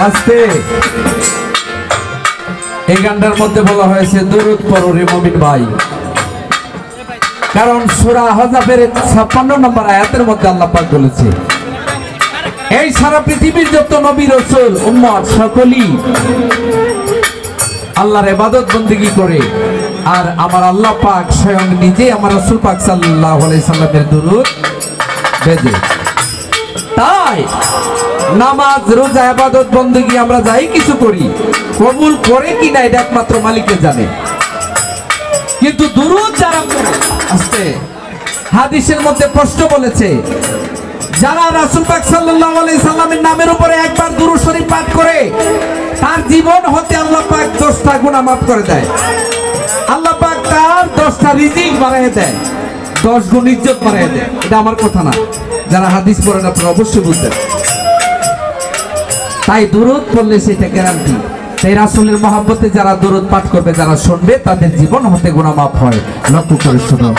আজকে এই গানটার মধ্যে বলা হয়েছে দরুদ পড়ো রে মুমিন ভাই, কারণ সূরা আহজাবের 56 নম্বর আয়াতের মধ্যে আল্লাহ পাক বলেছে এই সারা পৃথিবীর যত নবী রাসূল উম্মত সকলেই আল্লাহর ইবাদত বندگی করে, আর আমার আল্লাহ পাক স্বয়ং নিজে আমার রাসূল পাক সাল্লাল্লাহু আলাইহি সাল্লামের দরুদ ভেজে। তাই নামাজ রোজা ইবাদত বندگی আমরা যাই কিছু করি কবুল করে কিনা এটা একমাত্র মালিকই জানে, কিন্তু দুরূদ যারা পড়ে আস্তে হাদিসের মধ্যে স্পষ্ট বলেছে যারা রাসূল পাক সাল্লাল্লাহু আলাইহি সাল্লামের নামের উপরে একবার দুরূদ শরীফ পাঠ করে তার জীবন হতে আল্লাহ পাক 10টা গুনাহ মাফ করে দেয়, আল্লাহ পাক তার 10টা রিজিক বাড়ায় দেয়, 10 গুণ ইজ্জত বাড়ায় দেয়। এটা আমার কথা না, যারা হাদিস পড়েন আপনারা অবশ্যই বুঝবেন। তাই দুরূদ পড়লে সেটা গ্যারান্টি। তাই রাসূলের মহব্বতে যারা দুরূদ পাঠ করবে, যারা শুনবে, তাদের জীবন হতে গুনাহ মাফ হয়। লক্ষ্য করে শুনুন।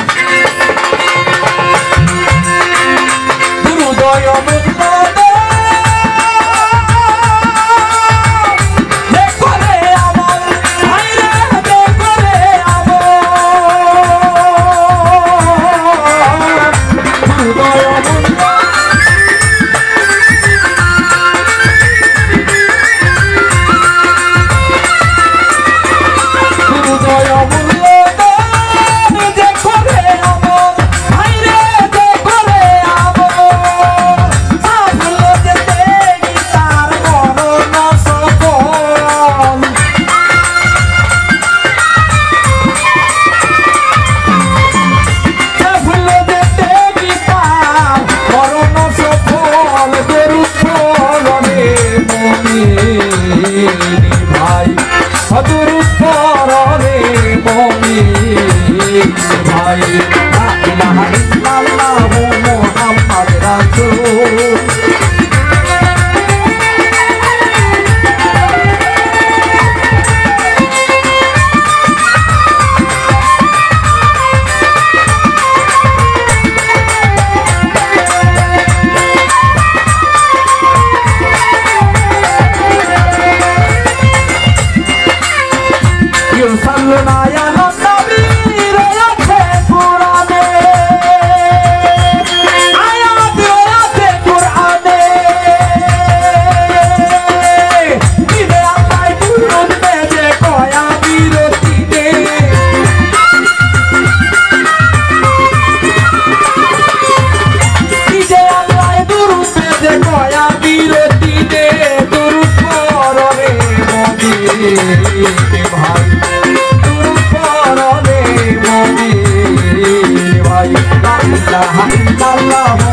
লা ইলাহা ইল্লাল্লাহ